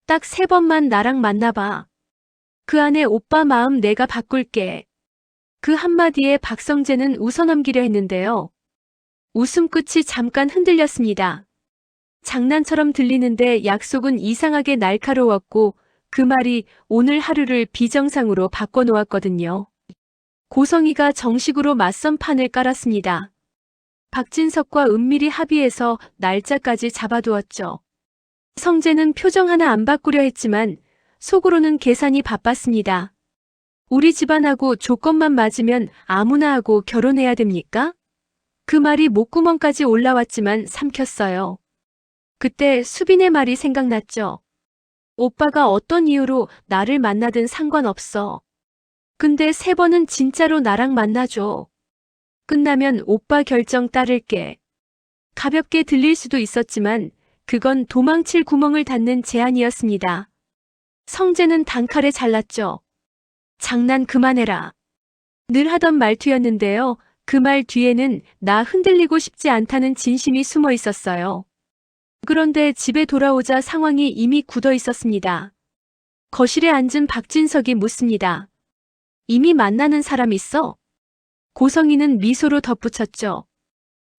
딱 3번만 나랑 만나봐. 그 안에 오빠 마음 내가 바꿀게. 그 한마디에 박성재는 웃어넘기려 했는데요. 웃음끝이 잠깐 흔들렸습니다. 장난처럼 들리는데 약속은 이상하게 날카로웠고 그 말이 오늘 하루를 비정상으로 바꿔놓았거든요. 고성이가 정식으로 맞선 판을 깔았습니다. 박진석과 은밀히 합의해서 날짜까지 잡아두었죠. 성재는 표정 하나 안 바꾸려 했지만 속으로는 계산이 바빴습니다. 우리 집안하고 조건만 맞으면 아무나 하고 결혼해야 됩니까? 그 말이 목구멍까지 올라왔지만 삼켰어요. 그때 수빈의 말이 생각났죠. 오빠가 어떤 이유로 나를 만나든 상관없어. 근데 3번은 진짜로 나랑 만나줘. 끝나면 오빠 결정 따를게. 가볍게 들릴 수도 있었지만 그건 도망칠 구멍을 닫는 제안이었습니다. 성재는 단칼에 잘랐죠. 장난 그만해라. 늘 하던 말투였는데요. 그 말 뒤에는 나 흔들리고 싶지 않다는 진심이 숨어 있었어요. 그런데 집에 돌아오자 상황이 이미 굳어 있었습니다. 거실에 앉은 박진석이 묻습니다. 이미 만나는 사람 있어? 고성이는 미소로 덧붙였죠.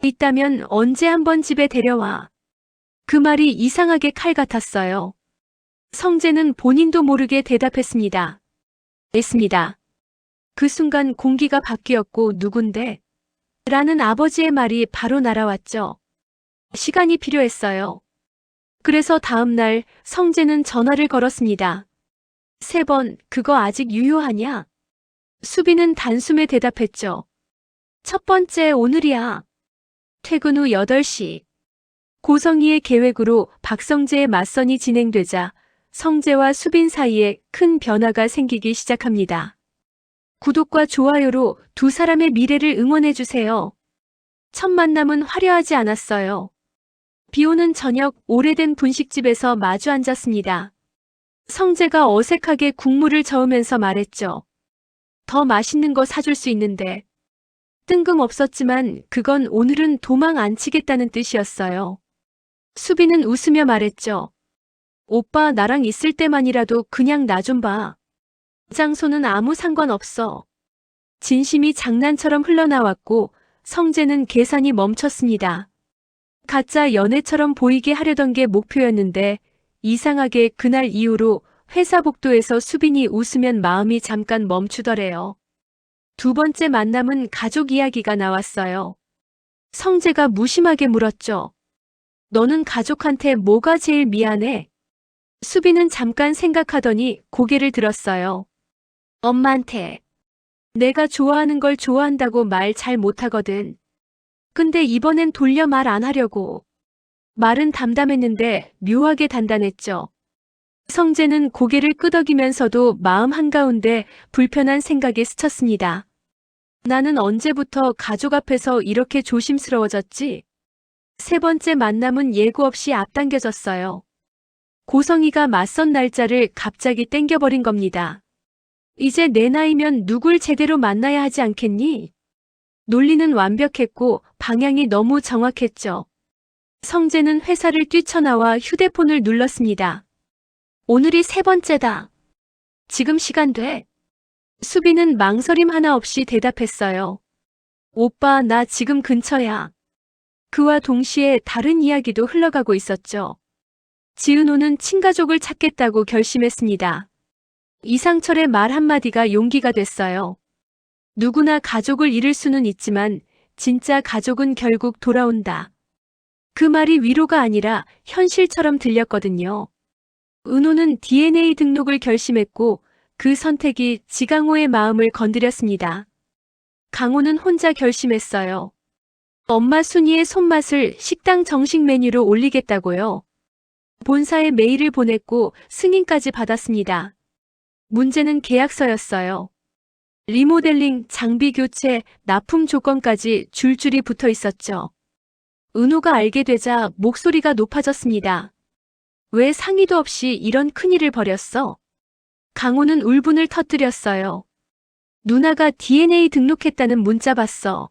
있다면 언제 한번 집에 데려와. 그 말이 이상하게 칼 같았어요. 성재는 본인도 모르게 대답했습니다. 있습니다. 그 순간 공기가 바뀌었고 누군데? 라는 아버지의 말이 바로 날아왔죠. 시간이 필요했어요. 그래서 다음 날 성재는 전화를 걸었습니다. 3번, 그거 아직 유효하냐? 수빈은 단숨에 대답했죠. 첫 번째 오늘이야. 퇴근 후 8시. 고성이의 계획으로 박성재의 맞선이 진행되자 성재와 수빈 사이에 큰 변화가 생기기 시작합니다. 구독과 좋아요로 두 사람의 미래를 응원해주세요. 첫 만남은 화려하지 않았어요. 비오는 저녁 오래된 분식집에서 마주 앉았습니다. 성재가 어색하게 국물을 저으면서 말했죠. 더 맛있는 거 사줄 수 있는데. 뜬금없었지만 그건 오늘은 도망 안 치겠다는 뜻이었어요. 수빈은 웃으며 말했죠. 오빠 나랑 있을 때만이라도 그냥 나 좀 봐. 장소는 아무 상관없어. 진심이 장난처럼 흘러나왔고 성재는 계산이 멈췄습니다. 가짜 연애처럼 보이게 하려던 게 목표였는데 이상하게 그날 이후로 회사 복도에서 수빈이 웃으면 마음이 잠깐 멈추더래요. 두 번째 만남은 가족 이야기가 나왔어요. 성재가 무심하게 물었죠. 너는 가족한테 뭐가 제일 미안해? 수빈은 잠깐 생각하더니 고개를 들었어요. 엄마한테. 내가 좋아하는 걸 좋아한다고 말 잘 못하거든. 근데 이번엔 돌려 말 안 하려고. 말은 담담했는데 묘하게 단단했죠. 성재는 고개를 끄덕이면서도 마음 한가운데 불편한 생각에 스쳤습니다. 나는 언제부터 가족 앞에서 이렇게 조심스러워졌지? 3번째 만남은 예고 없이 앞당겨졌어요. 고성이가 맞선 날짜를 갑자기 땡겨버린 겁니다. 이제 내 나이면 누굴 제대로 만나야 하지 않겠니? 논리는 완벽했고 방향이 너무 정확했죠. 성재는 회사를 뛰쳐나와 휴대폰을 눌렀습니다. 오늘이 3번째다. 지금 시간 돼? 수빈은 망설임 하나 없이 대답했어요. 오빠, 나 지금 근처야. 그와 동시에 다른 이야기도 흘러가고 있었죠. 지은호는 친가족을 찾겠다고 결심했습니다. 이상철의 말 한마디가 용기가 됐어요. 누구나 가족을 잃을 수는 있지만 진짜 가족은 결국 돌아온다. 그 말이 위로가 아니라 현실처럼 들렸거든요. 은호는 DNA 등록을 결심했고 그 선택이 지강호의 마음을 건드렸습니다. 강호는 혼자 결심했어요. 엄마 순이의 손맛을 식당 정식 메뉴로 올리겠다고요. 본사에 메일을 보냈고 승인까지 받았습니다. 문제는 계약서였어요. 리모델링, 장비 교체, 납품 조건까지 줄줄이 붙어 있었죠. 은호가 알게 되자 목소리가 높아졌습니다. 왜 상의도 없이 이런 큰일을 벌였어? 강호는 울분을 터뜨렸어요. 누나가 DNA 등록했다는 문자 봤어.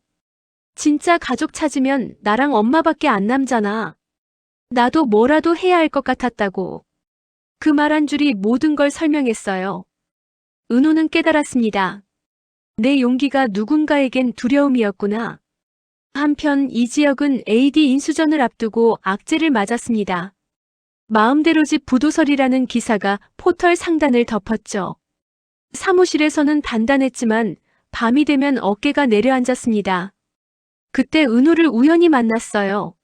진짜 가족 찾으면 나랑 엄마밖에 안 남잖아. 나도 뭐라도 해야 할 것 같았다고. 그 말 한 줄이 모든 걸 설명했어요. 은호는 깨달았습니다. 내 용기가 누군가에겐 두려움이었구나. 한편 이지혁은 AD 인수전을 앞두고 악재를 맞았습니다. 마음대로 집 부도설이라는 기사가 포털 상단을 덮었죠. 사무실에서는 단단했지만 밤이 되면 어깨가 내려앉았습니다. 그때 은호를 우연히 만났어요.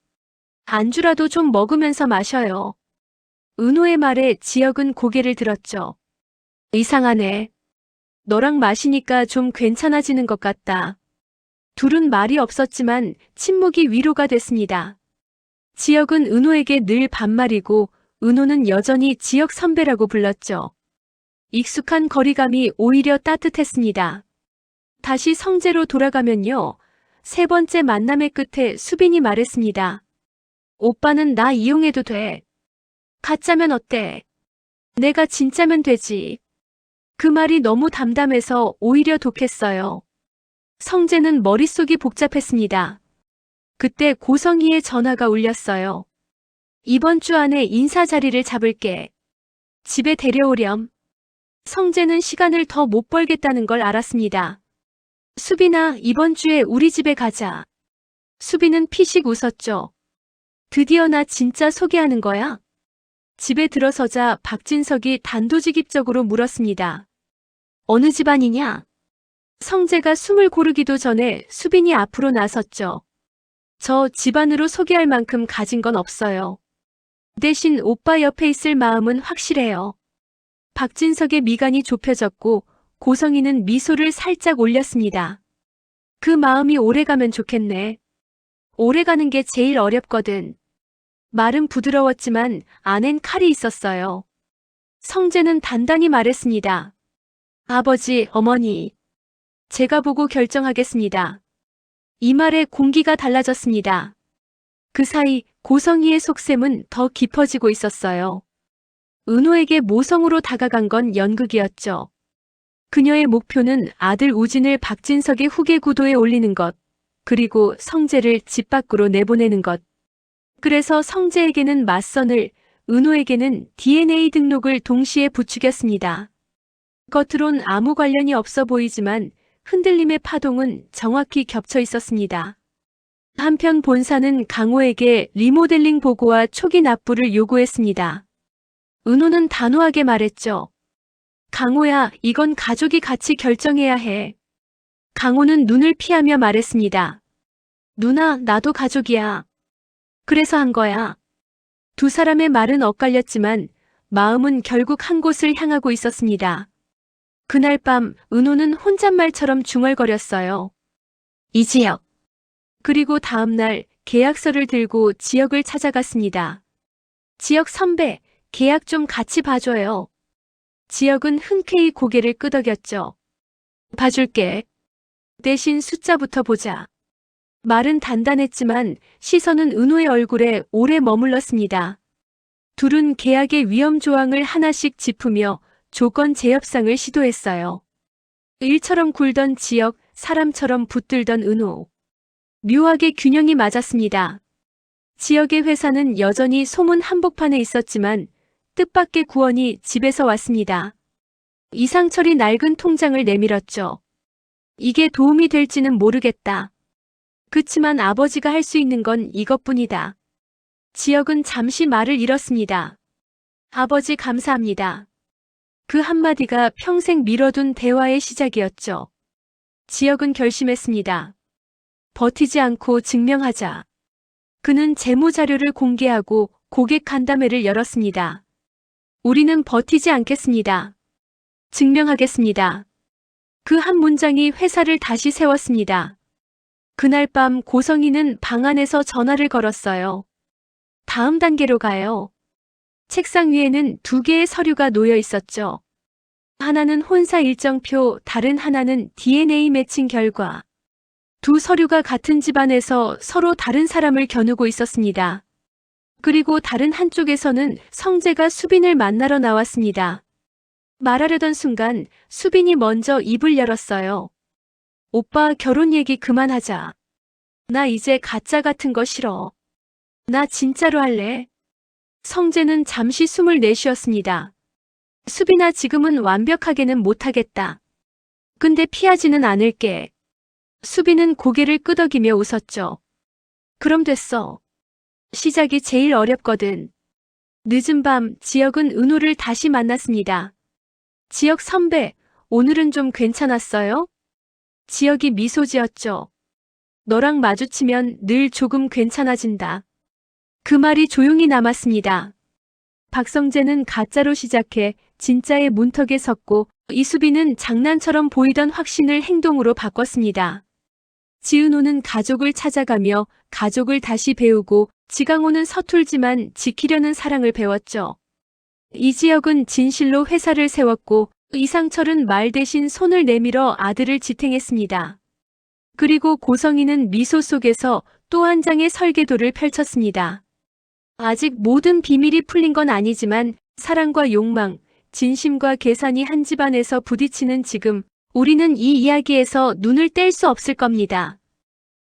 안주라도 좀 먹으면서 마셔요. 은호의 말에 지혁은 고개를 들었죠. 이상하네. 너랑 마시니까 좀 괜찮아지는 것 같다. 둘은 말이 없었지만 침묵이 위로가 됐습니다. 지혁은 은호에게 늘 반말이고 은호는 여전히 지혁 선배라고 불렀죠. 익숙한 거리감이 오히려 따뜻했습니다. 다시 성재로 돌아가면요. 세 번째 만남의 끝에 수빈이 말했습니다. 오빠는 나 이용해도 돼. 가짜면 어때? 내가 진짜면 되지. 그 말이 너무 담담해서 오히려 독했어요. 성재는 머릿속이 복잡했습니다. 그때 고성희의 전화가 울렸어요. 이번 주 안에 인사 자리를 잡을게. 집에 데려오렴. 성재는 시간을 더 못 벌겠다는 걸 알았습니다. 수빈아, 이번 주에 우리 집에 가자. 수빈은 피식 웃었죠. 드디어 나 진짜 소개하는 거야? 집에 들어서자 박진석이 단도직입적으로 물었습니다. 어느 집안이냐? 성재가 숨을 고르기도 전에 수빈이 앞으로 나섰죠. 저 집안으로 소개할 만큼 가진 건 없어요. 대신 오빠 옆에 있을 마음은 확실해요. 박진석의 미간이 좁혀졌고 고성희는 미소를 살짝 올렸습니다. 그 마음이 오래가면 좋겠네. 오래가는 게 제일 어렵거든. 말은 부드러웠지만 안엔 칼이 있었어요. 성재는 단단히 말했습니다. 아버지, 어머니. 제가 보고 결정하겠습니다. 이 말에 공기가 달라졌습니다. 그 사이 고성희의 속셈은 더 깊어지고 있었어요. 은호에게 모성으로 다가간 건 연극이었죠. 그녀의 목표는 아들 우진을 박진석의 후계 구도에 올리는 것, 그리고 성재를 집 밖으로 내보내는 것. 그래서 성재에게는 맞선을, 은호에게는 DNA 등록을 동시에 부추겼습니다. 겉으론 아무 관련이 없어 보이지만 흔들림의 파동은 정확히 겹쳐 있었습니다. 한편 본사는 강호에게 리모델링 보고와 초기 납부를 요구했습니다. 은호는 단호하게 말했죠. 강호야, 이건 가족이 같이 결정해야 해. 강호는 눈을 피하며 말했습니다. 누나, 나도 가족이야. 그래서 한 거야. 두 사람의 말은 엇갈렸지만 마음은 결국 한 곳을 향하고 있었습니다. 그날 밤 은호는 혼잣말처럼 중얼거렸어요. 이지혁. 그리고 다음 날 계약서를 들고 지혁을 찾아갔습니다. 지혁 선배, 계약 좀 같이 봐줘요. 지혁은 흔쾌히 고개를 끄덕였죠. 봐줄게. 대신 숫자부터 보자. 말은 단단했지만 시선은 은호의 얼굴에 오래 머물렀습니다. 둘은 계약의 위험 조항을 하나씩 짚으며 조건 재협상을 시도했어요. 일처럼 굴던 지혁, 사람처럼 붙들던 은호. 묘하게 균형이 맞았습니다. 지역의 회사는 여전히 소문 한복판에 있었지만 뜻밖의 구원이 집에서 왔습니다. 이상철이 낡은 통장을 내밀었죠. 이게 도움이 될지는 모르겠다. 그치만 아버지가 할 수 있는 건 이것뿐이다. 지역은 잠시 말을 잃었습니다. 아버지 감사합니다. 그 한마디가 평생 미뤄둔 대화의 시작이었죠. 지역은 결심했습니다. 버티지 않고 증명하자. 그는 재무자료를 공개하고 고객 간담회를 열었습니다. 우리는 버티지 않겠습니다. 증명하겠습니다. 그 한 문장이 회사를 다시 세웠습니다. 그날 밤 고성희는 방 안에서 전화를 걸었어요. 다음 단계로 가요. 책상 위에는 두 개의 서류가 놓여 있었죠. 하나는 혼사 일정표, 다른 하나는 DNA 매칭 결과. 두 서류가 같은 집안에서 서로 다른 사람을 겨누고 있었습니다. 그리고 다른 한쪽에서는 성재가 수빈을 만나러 나왔습니다. 말하려던 순간 수빈이 먼저 입을 열었어요. 오빠, 결혼 얘기 그만하자. 나 이제 가짜 같은 거 싫어. 나 진짜로 할래. 성재는 잠시 숨을 내쉬었습니다. 수빈아, 지금은 완벽하게는 못하겠다. 근데 피하지는 않을게. 수빈은 고개를 끄덕이며 웃었죠. 그럼 됐어. 시작이 제일 어렵거든. 늦은 밤 지혁은 은호를 다시 만났습니다. 지혁 선배, 오늘은 좀 괜찮았어요? 지혁이 미소 지었죠. 너랑 마주치면 늘 조금 괜찮아진다. 그 말이 조용히 남았습니다. 박성재는 가짜로 시작해 진짜의 문턱에 섰고 이수빈은 장난처럼 보이던 확신을 행동으로 바꿨습니다. 지은호는 가족을 찾아가며 가족을 다시 배우고 지강호는 서툴지만 지키려는 사랑을 배웠죠. 이지혁은 진실로 회사를 세웠고 이상철은 말 대신 손을 내밀어 아들을 지탱했습니다. 그리고 고성이는 미소 속에서 또 한 장의 설계도를 펼쳤습니다. 아직 모든 비밀이 풀린 건 아니지만 사랑과 욕망, 진심과 계산이 한 집안에서 부딪히는 지금 우리는 이 이야기에서 눈을 뗄 수 없을 겁니다.